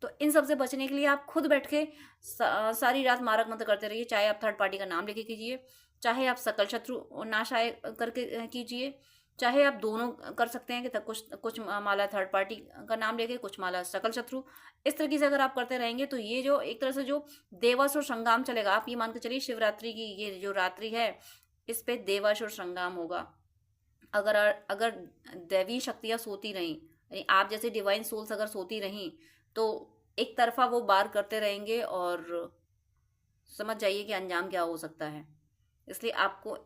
तो इन सब से बचने के लिए आप खुद बैठ के सारी रात मारक मंत्र करते रहिए। चाहे आप थर्ड पार्टी का नाम लेके कीजिए, चाहे आप सकल शत्रु नाश आय करके कीजिए, चाहे आप दोनों कर सकते हैं कि कुछ कुछ माला थर्ड पार्टी का नाम लेके, कुछ माला सकल शत्रु। इस तरीके से अगर आप करते रहेंगे तो ये जो एक तरह से जो देवासुर संग्राम चलेगा, आप ये मान के चलिए शिवरात्रि की ये जो रात्रि है इस पे देवासुर संग्राम होगा। अगर अगर दैवी शक्तियां सोती रहीं, आप जैसे डिवाइन सोल्स अगर सोती रहीं, तो एक तरफा वो बार करते रहेंगे और समझ जाइए कि अंजाम क्या हो सकता है। इसलिए आपको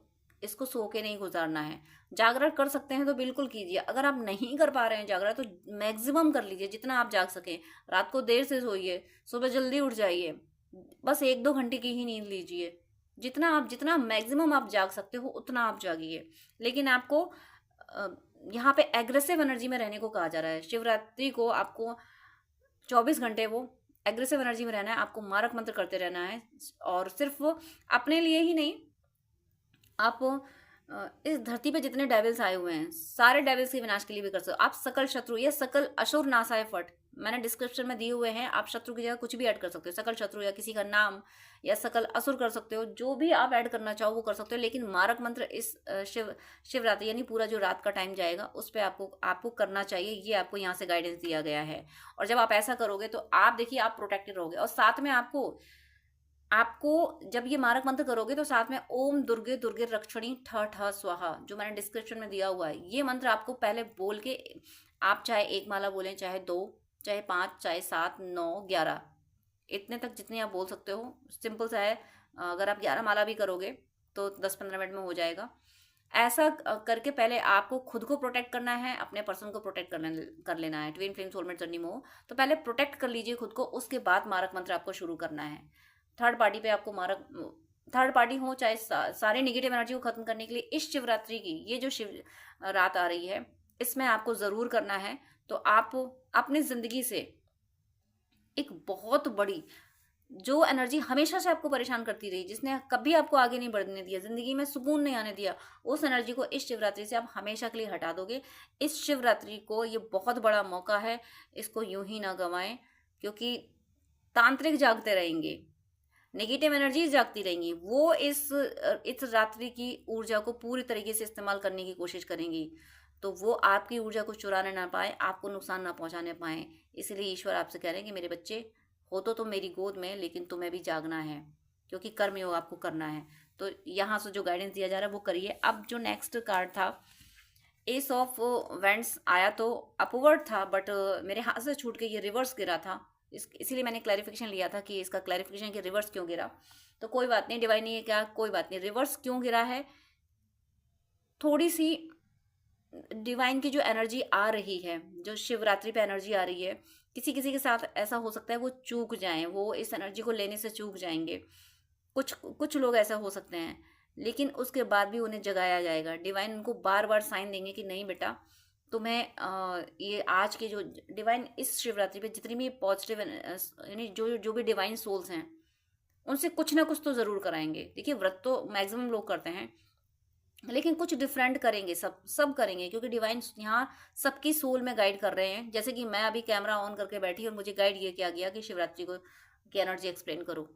इसको सो के नहीं गुजारना है। जागरण कर सकते हैं तो बिल्कुल कीजिए, अगर आप नहीं कर पा रहे हैं जागरण तो मैक्सिमम कर लीजिए जितना आप जाग सकें। रात को देर से सोइए, सुबह जल्दी उठ जाइए, बस 1-2 घंटे की ही नींद लीजिए। जितना मैक्सिमम आप जाग सकते हो उतना आप जागिए। लेकिन आपको यहाँ पे एग्रेसिव एनर्जी में रहने को कहा जा रहा है। शिवरात्रि को आपको 24 घंटे वो एग्रेसिव एनर्जी में रहना है, आपको मारक मंत्र करते रहना है। और सिर्फ अपने लिए ही नहीं, आप इस धरती पे जितने डेविल्स आए हुए हैं सारे डेविल्स के विनाश के लिए भी कर सकते हो। आप सकल शत्रु या सकल असुर नासाय फट मैंने डिस्क्रिप्शन में दिए हुए हैं, आप शत्रु की जगह कुछ भी ऐड कर सकते हो, सकल शत्रु या किसी का नाम या सकल असुर कर सकते हो, जो भी आप ऐड करना चाहो वो कर सकते हो। लेकिन मारक मंत्र इस शिवरात्रि यानी पूरा जो रात का टाइम जाएगा उस पर आपको करना चाहिए। ये आपको यहाँ से गाइडेंस दिया गया है। और जब आप ऐसा करोगे तो आप देखिए आप प्रोटेक्टेड रहोगे। और साथ में आपको जब ये मारक मंत्र करोगे तो साथ में ओम दुर्गे दुर्गे रक्षणी ठ ठ स्वाहा, जो मैंने डिस्क्रिप्शन में दिया हुआ है, ये मंत्र आपको पहले बोल के, आप चाहे 1 माला बोलें, चाहे 2, चाहे 5, चाहे 7, 9, 11, इतने तक जितनी आप बोल सकते हो। सिंपल सा है, अगर आप 11 माला भी करोगे तो 10-15 मिनट में हो जाएगा। ऐसा करके पहले आपको खुद को प्रोटेक्ट करना है, अपने पर्सन को प्रोटेक्ट कर लेना है। ट्विन फ्लेम सोलमेट जर्नी में हो तो पहले प्रोटेक्ट कर लीजिए खुद को, उसके बाद मारक मंत्र आपको शुरू करना है। थर्ड पार्टी पे आपको थर्ड पार्टी हो चाहे सारे नेगेटिव एनर्जी को खत्म करने के लिए इस शिवरात्रि की ये जो शिव रात आ रही है इसमें आपको ज़रूर करना है। तो आप अपनी ज़िंदगी से एक बहुत बड़ी जो एनर्जी हमेशा से आपको परेशान करती रही, जिसने कभी आपको आगे नहीं बढ़ने दिया, ज़िंदगी में सुकून नहीं आने दिया, उस एनर्जी को इस शिवरात्रि से आप हमेशा के लिए हटा दोगे। इस शिवरात्रि को ये बहुत बड़ा मौका है, इसको यूं ही ना गंवाएं, क्योंकि तांत्रिक जागते रहेंगे, नेगेटिव एनर्जीज जागती रहेंगी, वो इस रात्रि की ऊर्जा को पूरी तरीके से इस्तेमाल करने की कोशिश करेंगी। तो वो आपकी ऊर्जा को चुराने ना पाए, आपको नुकसान ना पहुंचाने पाए। इसलिए ईश्वर आपसे कह रहे हैं कि मेरे बच्चे हो तो तुम मेरी गोद में, लेकिन तुम्हें भी जागना है, क्योंकि कर्म योग आपको करना है। तो यहाँ से जो गाइडेंस दिया जा रहा है वो करिए। अब जो नेक्स्ट कार्ड था एस ऑफ वेंट्स आया तो अपवर्ड था, बट मेरे हाथ से छूट के ये रिवर्स गिरा था, इसीलिए मैंने क्लैरिफिकेशन लिया था कि इसका क्लैरिफिकेशन कि रिवर्स क्यों गिरा। तो कोई बात नहीं, डिवाइन नहीं है क्या, कोई बात नहीं। रिवर्स क्यों गिरा है, थोड़ी सी डिवाइन की जो एनर्जी आ रही है, जो शिवरात्रि पे एनर्जी आ रही है, किसी किसी के साथ ऐसा हो सकता है वो चूक जाएं, वो इस एनर्जी को लेने से चूक जाएंगे। कुछ लोग ऐसा हो सकते हैं, लेकिन उसके बाद भी उन्हें जगाया जाएगा। डिवाइन उनको बार बार साइन देंगे कि नहीं बेटा तुम्हें ये आज के जो डिवाइन इस शिवरात्रि पे जितनी भी पॉजिटिव यानी जो भी डिवाइन सोल्स हैं उनसे कुछ ना कुछ तो ज़रूर कराएंगे। देखिए व्रत तो मैक्सिमम लोग करते हैं, लेकिन कुछ डिफरेंट करेंगे, सब सब करेंगे, क्योंकि डिवाइन यहाँ सबकी सोल में गाइड कर रहे हैं। जैसे कि मैं अभी कैमरा ऑन करके बैठी और मुझे गाइड ये किया गया कि शिवरात्रि को की एनर्जी एक्सप्लेन करो।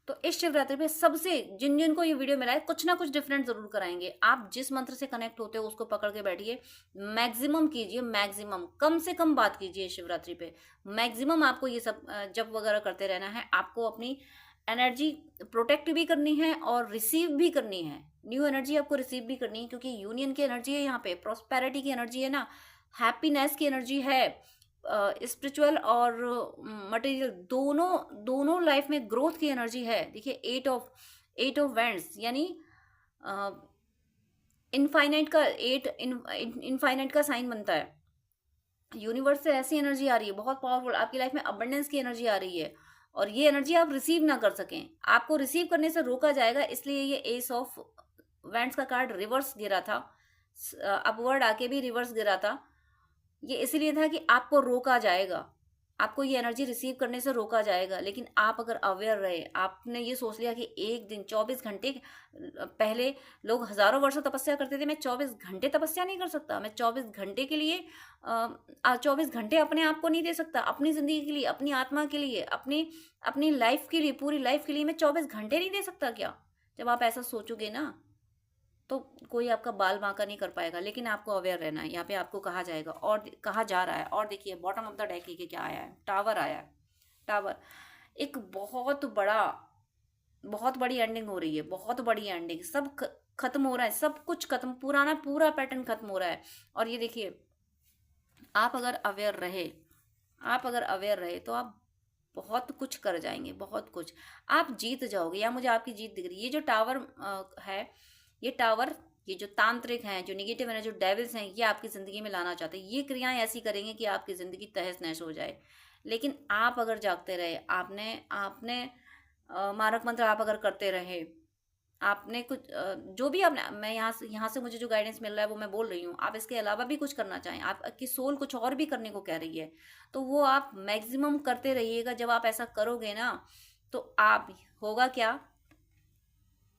तो इस शिवरात्रि पे सबसे जिन जिन को ये वीडियो मिला है कुछ ना कुछ डिफरेंट जरूर कराएंगे। आप जिस मंत्र से कनेक्ट होते हो उसको पकड़ के बैठिए, मैक्सिमम कीजिए, मैक्सिमम कम से कम बात कीजिए शिवरात्रि पे। मैक्सिमम आपको ये सब जप वगैरह करते रहना है। आपको अपनी एनर्जी प्रोटेक्ट भी करनी है और रिसीव भी करनी है। न्यू एनर्जी आपको रिसीव भी करनी है, क्योंकि यूनियन की एनर्जी है, यहाँ पे प्रोस्पेरिटी की एनर्जी है ना, हैप्पीनेस की एनर्जी है, स्पिरिचुअल और मटेरियल दोनों दोनों लाइफ में ग्रोथ की एनर्जी है। देखिए एट ऑफ वैंड्स यानी इनफाइनाइट का इनफाइनाइट का साइन बनता है। यूनिवर्स से ऐसी एनर्जी आ रही है बहुत पावरफुल, आपकी लाइफ में अबंडेंस की एनर्जी आ रही है, और ये एनर्जी आप रिसीव ना कर सकें, आपको रिसीव करने से रोका जाएगा। इसलिए ये एस ऑफ वैंड्स का कार्ड रिवर्स गिरा था, अपवर्ड आके भी रिवर्स गिरा था। ये इसलिए था कि आपको रोका जाएगा, आपको ये एनर्जी रिसीव करने से रोका जाएगा। लेकिन आप अगर अवेयर रहे, आपने ये सोच लिया कि एक दिन 24 घंटे, पहले लोग हजारों वर्षों तपस्या करते थे, मैं 24 घंटे तपस्या नहीं कर सकता, मैं 24 घंटे के लिए 24 घंटे अपने आप को नहीं दे सकता, अपनी जिंदगी के लिए, अपनी आत्मा के लिए, अपनी लाइफ के लिए, पूरी लाइफ के लिए मैं 24 घंटे नहीं दे सकता क्या? जब आप ऐसा सोचोगे ना तो कोई आपका बाल बांका नहीं कर पाएगा। लेकिन आपको अवेयर रहना है, यहाँ पे आपको कहा जाएगा और कहा जा रहा है। और देखिए बॉटम ऑफ द डेक के क्या आया है, टावर आया है। टावर एक बहुत बड़ी एंडिंग हो रही है, बहुत बड़ी एंडिंग, सब खत्म हो रहा है, सब कुछ खत्म, पुराना पूरा पैटर्न खत्म हो रहा है। और ये देखिए आप अगर अवेयर रहे तो आप बहुत कुछ कर जाएंगे, बहुत कुछ आप जीत जाओगे, या मुझे आपकी जीत दिख रही है। ये जो टावर है, ये टावर, ये जो तांत्रिक हैं, जो निगेटिव है, जो डेविल्स हैं, ये आपकी ज़िंदगी में लाना चाहते हैं। ये क्रियाएं ऐसी करेंगे कि आपकी ज़िंदगी तहस नहस हो जाए। लेकिन आप अगर जागते रहे, आपने आपने मारक मंत्र आप अगर करते रहे, आपने कुछ जो भी आपने, मैं यहाँ से मुझे जो गाइडेंस मिल रहा है वो मैं बोल रही हूँ, आप इसके अलावा भी कुछ करना चाहें, आपकी सोल कुछ और भी करने को कह रही है, तो वो आप मैक्सिमम करते रहिएगा। जब आप ऐसा करोगे ना तो आप होगा क्या,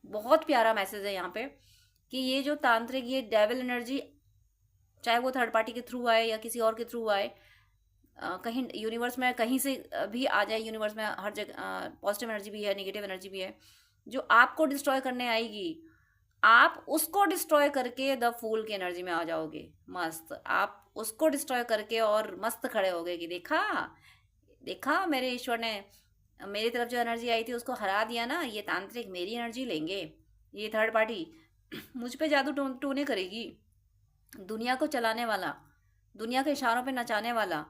बहुत प्यारा मैसेज है यहाँ पे कि ये जो तांत्रिक, ये डेविल एनर्जी, चाहे वो थर्ड पार्टी के थ्रू आए या किसी और के थ्रू आए, कहीं यूनिवर्स में कहीं से भी आ जाए, यूनिवर्स में हर जगह पॉजिटिव एनर्जी भी है, नेगेटिव एनर्जी भी है, जो आपको डिस्ट्रॉय करने आएगी, आप उसको डिस्ट्रॉय करके द फूल की एनर्जी में आ जाओगे। मस्त आप उसको डिस्ट्रॉय करके और मस्त खड़े हो गए कि देखा देखा मेरे ईश्वर ने मेरी तरफ जो एनर्जी आई थी उसको हरा दिया ना। ये तांत्रिक मेरी एनर्जी लेंगे, ये थर्ड पार्टी मुझ पे जादू टोने करेगी, दुनिया को चलाने वाला, दुनिया के इशारों पे नचाने वाला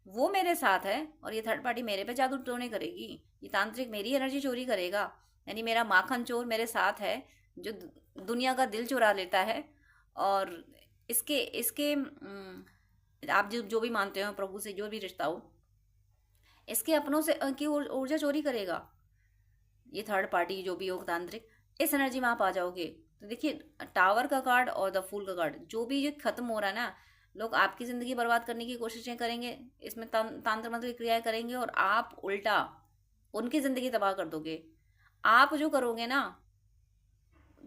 वो मेरे साथ है, और ये थर्ड पार्टी मेरे पे जादू टोने करेगी, ये तांत्रिक मेरी एनर्जी चोरी करेगा। यानी मेरा माखन चोर मेरे साथ है, जो दुनिया का दिल चुरा लेता है। और इसके इसके आप जो भी मानते हो, प्रभु से जो भी रिश्ता हो, इसके अपनों से की ऊर्जा चोरी करेगा ये थर्ड पार्टी, जो भी हो तांत्रिक। इस एनर्जी में आप आ जाओगे तो देखिए टावर का कार्ड और द फूल का कार्ड, जो भी ये खत्म हो रहा है ना, लोग आपकी जिंदगी बर्बाद करने की कोशिशें करेंगे, इसमें तांत्र मंत्र की क्रियाएं करेंगे, और आप उल्टा उनकी जिंदगी तबाह कर दोगे। आप जो करोगे ना,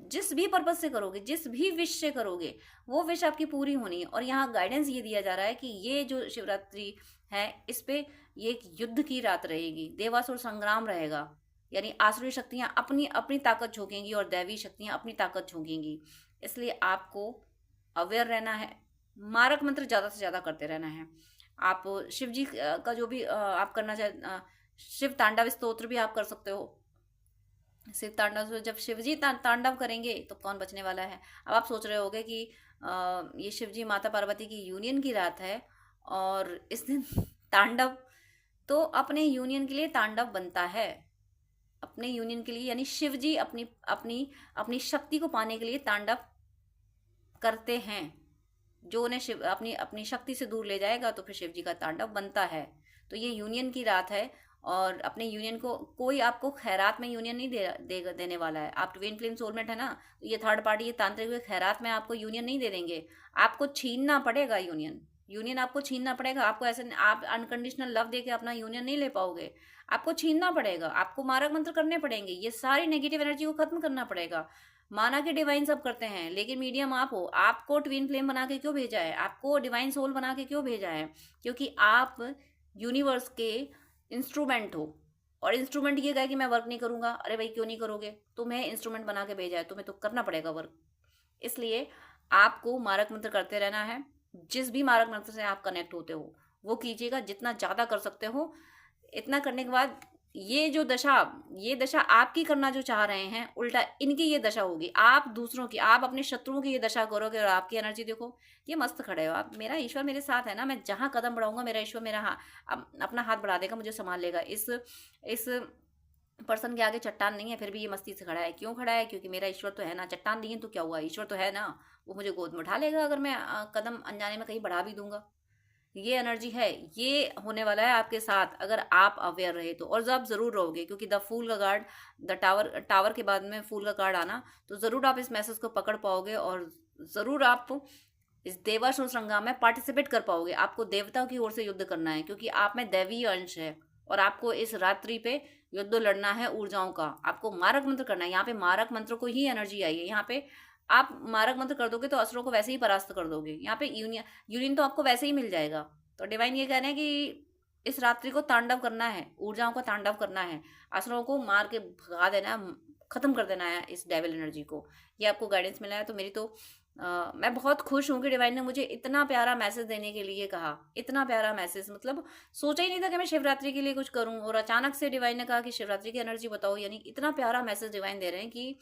जिस भी पर्पज से करोगे, जिस भी विश से करोगे, वो विश आपकी पूरी होनी है। और यहाँ गाइडेंस ये दिया जा रहा है कि ये जो शिवरात्रि है, इस पे ये एक युद्ध की रात रहेगी, देवासुर संग्राम रहेगा। यानी आसुरी शक्तियां अपनी अपनी ताकत झोंकेंगी और दैवी शक्तियां अपनी ताकत झोंकेंगी। इसलिए आपको अवेयर रहना है, मारक मंत्र ज़्यादा से ज़्यादा करते रहना है। आप शिव जी का जो भी आप करना चाहे, शिव तांडव स्तोत्र भी आप कर सकते हो। शिव तांडव, जब शिवजी तांडव करेंगे तो कौन बचने वाला है। अब आप सोच रहे होगे कि ये शिवजी माता पार्वती की यूनियन की रात है और इस दिन तांडव, तो अपने यूनियन के लिए तांडव बनता है, अपने यूनियन के लिए, यानी शिव जी अपनी अपनी अपनी शक्ति को पाने के लिए तांडव करते हैं। जो उन्हें शिव अपनी अपनी शक्ति से दूर ले जाएगा तो फिर शिव जी का तांडव बनता है। तो ये यूनियन की रात है, और अपने यूनियन को कोई आपको खैरात में यूनियन नहीं देने वाला है। आप ट्विन फ्लेम सोलमेट है ना, तो ये थर्ड पार्टी, ये तांत्रिक खैरात में आपको यूनियन नहीं दे देंगे, आपको छीनना पड़ेगा यूनियन आपको छीनना पड़ेगा। आपको ऐसे, आप अनकंडीशनल लव दे के अपना यूनियन नहीं ले पाओगे। आपको छीनना पड़ेगा, आपको मारक मंत्र करने पड़ेंगे, ये सारी नेगेटिव एनर्जी को खत्म करना पड़ेगा। माना कि डिवाइन सब करते हैं, लेकिन मीडियम आप हो। आपको ट्विन फ्लेम बना के क्यों भेजा है, आपको डिवाइन सोल बना के क्यों भेजा है? क्योंकि आप यूनिवर्स के इंस्ट्रूमेंट हो। और इंस्ट्रूमेंट ये कहे कि मैं वर्क नहीं करूंगा, अरे भाई क्यों नहीं करोगे? तुम्हें इंस्ट्रूमेंट बना के भेजा है, तुम्हें तो करना पड़ेगा वर्क। इसलिए आपको मारक मंत्र करते रहना है। जिस भी मारक मंत्र से आप कनेक्ट होते हो वो कीजिएगा, जितना ज़्यादा कर सकते हो। इतना करने के बाद ये दशा आपकी करना जो चाह रहे हैं, उल्टा इनकी ये दशा होगी, आप दूसरों की, आप अपने शत्रुओं की ये दशा करोगे। और आपकी एनर्जी देखो, ये मस्त खड़े हो आप, मेरा ईश्वर मेरे साथ है ना, मैं जहाँ कदम बढ़ाऊंगा मेरा ईश्वर मेरा अपना हाथ बढ़ा देगा, मुझे संभाल लेगा। इस पर्सन के आगे चट्टान नहीं है, फिर भी ये मस्ती से खड़ा है। क्यों खड़ा है? क्योंकि मेरा ईश्वर तो है ना। चट्टान नहीं है तो क्या हुआ, ईश्वर तो है ना, वो मुझे गोद में उठा लेगा अगर मैं कदम अनजाने में कहीं बढ़ा भी दूंगा। ये एनर्जी है, ये होने वाला है आपके साथ अगर आप अवेयर रहे तो। और आप जरूर रहोगे, क्योंकि द फूल का कार्ड, द टावर के बाद में फूल का कार्ड आना, तो जरूर आप इस मैसेज को पकड़ पाओगे और जरूर आप इस देवासुर संग्राम में पार्टिसिपेट कर पाओगे। आपको देवताओं की ओर से युद्ध करना है, क्योंकि आप में दैवीय अंश है और आपको इस रात्रि पे युद्ध लड़ना है ऊर्जाओं का। आपको मारक मंत्र करना है। यहाँ पे मारक मंत्र को ही एनर्जी आई है। यहाँ पे आप मारक मंत्र कर दोगे तो असुरों को वैसे ही परास्त कर दोगे। यहाँ पे यूनियन तो आपको वैसे ही मिल जाएगा। तो डिवाइन ये कह रहे हैं कि इस रात्रि को तांडव करना है, ऊर्जाओं का तांडव करना है, असुरों को मार के भगा देना है, खत्म कर देना है इस डेविल एनर्जी को। ये आपको गाइडेंस मिला है। तो मेरी तो मैं बहुत खुश हूँ कि डिवाइन ने मुझे इतना प्यारा मैसेज देने के लिए कहा। इतना प्यारा मैसेज, मतलब सोचा ही नहीं था कि मैं शिवरात्रि के लिए कुछ करूँ, और अचानक से डिवाइन ने कहा कि शिवरात्रि की एनर्जी बताओ। यानी इतना प्यारा मैसेज डिवाइन दे रहे हैं कि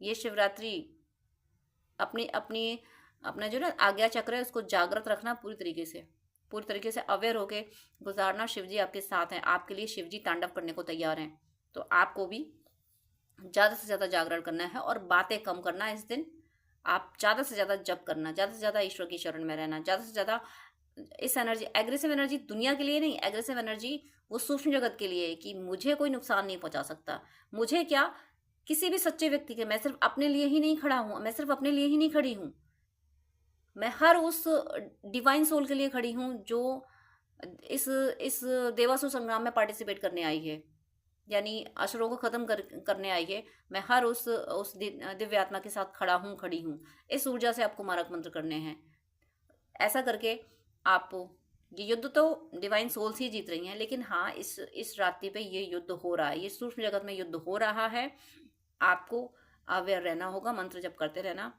ये शिवरात्रि अपनी अपनी अपना जो ना आज्ञा चक्र है उसको जागृत रखना, पूरी तरीके से अवेयर होके गुजारना। शिवजी आपके साथ हैं, आपके लिए शिवजी तांडव करने को तैयार हैं। तो आपको भी ज़्यादा से ज़्यादा जागरण करना है और बातें कम करना है इस दिन। आप ज़्यादा से ज़्यादा जप करना, ज़्यादा से ज़्यादा ईश्वर की शरण में रहना, ज़्यादा से ज़्यादा इस एनर्जी, एग्रेसिव एनर्जी दुनिया के लिए नहीं, एग्रेसिव एनर्जी वो सूक्ष्म जगत के लिए है कि मुझे कोई नुकसान नहीं पहुंचा सकता। मुझे क्या, किसी भी सच्चे व्यक्ति के, मैं सिर्फ अपने लिए ही नहीं खड़ा हूं, मैं सिर्फ अपने लिए ही नहीं खड़ी हूं, मैं हर उस डिवाइन सोल के लिए खड़ी हूं जो इस देवासुर संग्राम में पार्टिसिपेट करने आई है, यानी असुरों को खत्म करने आई है। मैं हर उस दिव्य आत्मा के साथ खड़ी हूँ। इस ऊर्जा से आपको मारक मंत्र करने हैं। ऐसा करके आप, ये युद्ध तो डिवाइन सोल्स ही जीत रही हैं, लेकिन हाँ इस रात्रि पे ये युद्ध हो रहा है, ये सूक्ष्म जगत में युद्ध हो रहा है। आपको अवेयर रहना होगा, मंत्र जप करते रहना,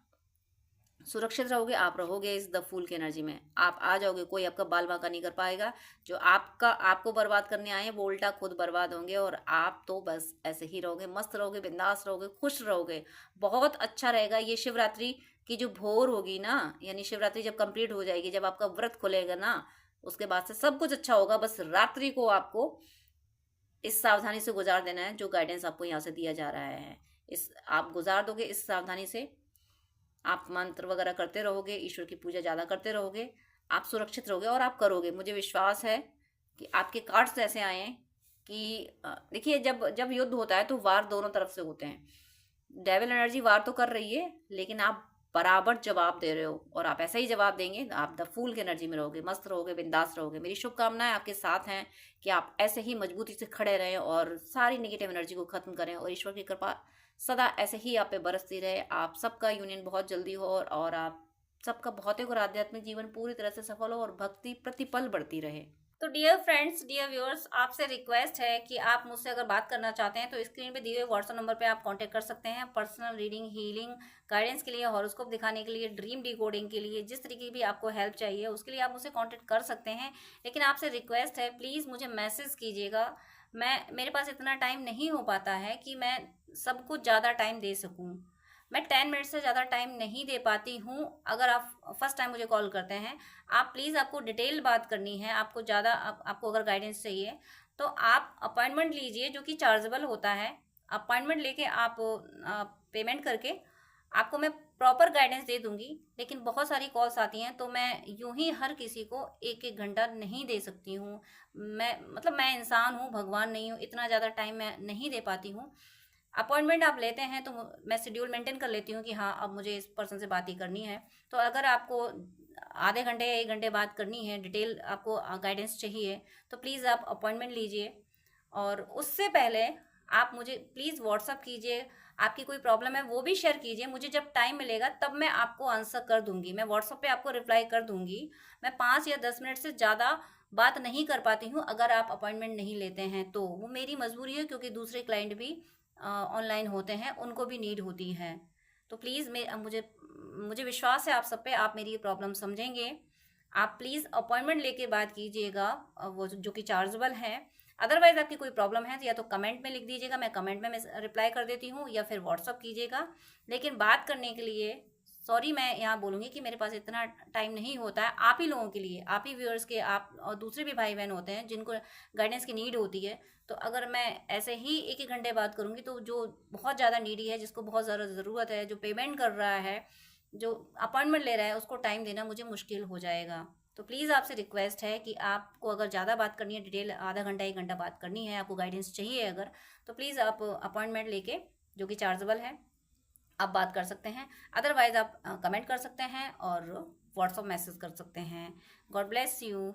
सुरक्षित रहोगे। आप रहोगे इस द फूल की एनर्जी में, आप आ जाओगे, कोई आपका बाल बांका नहीं कर पाएगा। जो आपको बर्बाद करने आए हैं वो उल्टा खुद बर्बाद होंगे, और आप तो बस ऐसे ही रहोगे, मस्त रहोगे, बिंदास रहोगे, खुश रहोगे। बहुत अच्छा रहेगा। ये शिवरात्रि की जो भोर होगी ना, यानी शिवरात्रि जब कंप्लीट हो जाएगी, जब आपका व्रत खुलेगा ना, उसके बाद से सब कुछ अच्छा होगा। बस रात्रि को आपको इस सावधानी से गुजार देना है, जो गाइडेंस आपको यहाँ से दिया जा रहा है। इस आप गुजार दोगे इस सावधानी से, आप मंत्र वगैरह करते रहोगे, ईश्वर की पूजा ज़्यादा करते रहोगे, आप सुरक्षित रहोगे और आप करोगे। मुझे विश्वास है कि आपके कार्ड्स ऐसे आए हैं कि देखिए, जब जब युद्ध होता है तो वार दोनों तरफ से होते हैं। डेविल एनर्जी वार तो कर रही है, लेकिन आप बराबर जवाब दे रहे हो, और आप ऐसा ही जवाब देंगे, आप द फूल की एनर्जी में रहोगे, मस्त रहोगे, बिंदास रहोगे। मेरी शुभकामनाएं आपके साथ हैं कि आप ऐसे ही मजबूती से खड़े रहें और सारी नेगेटिव एनर्जी को खत्म करें, और ईश्वर की कृपा सदा ऐसे ही आप पे बरसती रहे। आप सबका यूनियन बहुत जल्दी हो, और आप सबका भौतिक और आध्यात्मिक जीवन पूरी तरह से सफल हो, और भक्ति प्रतिपल बढ़ती रहे। तो डियर फ्रेंड्स, डियर व्यूअर्स, आपसे रिक्वेस्ट है कि आप मुझसे अगर बात करना चाहते हैं तो स्क्रीन पे दिए हुए व्हाट्सएप नंबर पे आप कांटेक्ट कर सकते हैं। पर्सनल रीडिंग, हीलिंग, गाइडेंस के लिए, हॉरोस्कोप दिखाने के लिए, ड्रीम डिकोडिंग के लिए, जिस तरीके की भी आपको हेल्प चाहिए उसके लिए आप मुझसे कांटेक्ट कर सकते हैं। लेकिन आपसे रिक्वेस्ट है, प्लीज़ मुझे मैसेज कीजिएगा। मेरे पास इतना टाइम नहीं हो पाता है कि मैं सबको ज़्यादा टाइम दे सकूँ। मैं 10 मिनट से ज़्यादा टाइम नहीं दे पाती हूँ। अगर आप फर्स्ट टाइम मुझे कॉल करते हैं, आप प्लीज़, आपको डिटेल बात करनी है, आपको ज़्यादा आपको अगर गाइडेंस चाहिए तो आप अपॉइंटमेंट लीजिए, जो कि चार्जेबल होता है। अपॉइंटमेंट लेके आप पेमेंट करके आपको मैं प्रॉपर गाइडेंस दे दूंगी। लेकिन बहुत सारी कॉल्स आती हैं तो मैं यूं ही हर किसी को एक एक घंटा नहीं दे सकती हूँ। मैं इंसान हूँ, भगवान नहीं हूँ, इतना ज़्यादा टाइम मैं नहीं दे पाती हूँ। अपॉइंटमेंट आप लेते हैं तो मैं शेड्यूल मेंटेन कर लेती हूँ कि हाँ अब मुझे इस पर्सन से बात ही करनी है। तो अगर आपको आधे घंटे या 1 घंटे बात करनी है, डिटेल आपको गाइडेंस चाहिए, तो प्लीज़ आप अपॉइंटमेंट लीजिए। और उससे पहले आप मुझे प्लीज़ व्हाट्सअप कीजिए, आपकी कोई प्रॉब्लम है वो भी शेयर कीजिए, मुझे जब टाइम मिलेगा तब मैं आपको आंसर कर दूंगी, मैं व्हाट्सअप पे आपको रिप्लाई कर दूंगी। मैं 5 या 10 मिनट से ज़्यादा बात नहीं कर पाती हूँ अगर आप अपॉइंटमेंट नहीं लेते हैं तो, वो मेरी मजबूरी है, क्योंकि दूसरे क्लाइंट भी ऑनलाइन होते हैं, उनको भी नीड होती है। तो प्लीज़ मुझे मुझे विश्वास है आप सब पे, आप मेरी ये प्रॉब्लम समझेंगे। आप प्लीज़ अपॉइंटमेंट लेके बात कीजिएगा, वो जो कि चार्जेबल है। अदरवाइज़ आपकी कोई प्रॉब्लम है तो या तो कमेंट में लिख दीजिएगा, मैं कमेंट में रिप्लाई कर देती हूँ, या फिर व्हाट्सअप कीजिएगा। लेकिन बात करने के लिए सॉरी मैं यहाँ बोलूँगी कि मेरे पास इतना टाइम नहीं होता है। आप ही लोगों के लिए, आप ही व्यूअर्स के, आप और दूसरे भी भाई बहन होते हैं जिनको गाइडेंस की नीड होती है। तो अगर मैं ऐसे ही एक एक घंटे बात करूँगी तो जो बहुत ज़्यादा नीडी है, जिसको बहुत ज़्यादा ज़रूरत है, जो पेमेंट कर रहा है, जो अपॉइंटमेंट ले रहा है, उसको टाइम देना मुझे मुश्किल हो जाएगा। तो प्लीज़ आपसे रिक्वेस्ट है कि आपको अगर ज़्यादा बात करनी है, डिटेल आधा घंटा 1 घंटा बात करनी है, आपको गाइडेंस चाहिए अगर, तो प्लीज़ आप अपॉइंटमेंट लेके, जो कि चार्जेबल है, आप बात कर सकते हैं। अदरवाइज़ आप कमेंट कर सकते हैं और व्हाट्सअप मैसेज कर सकते हैं। God bless you.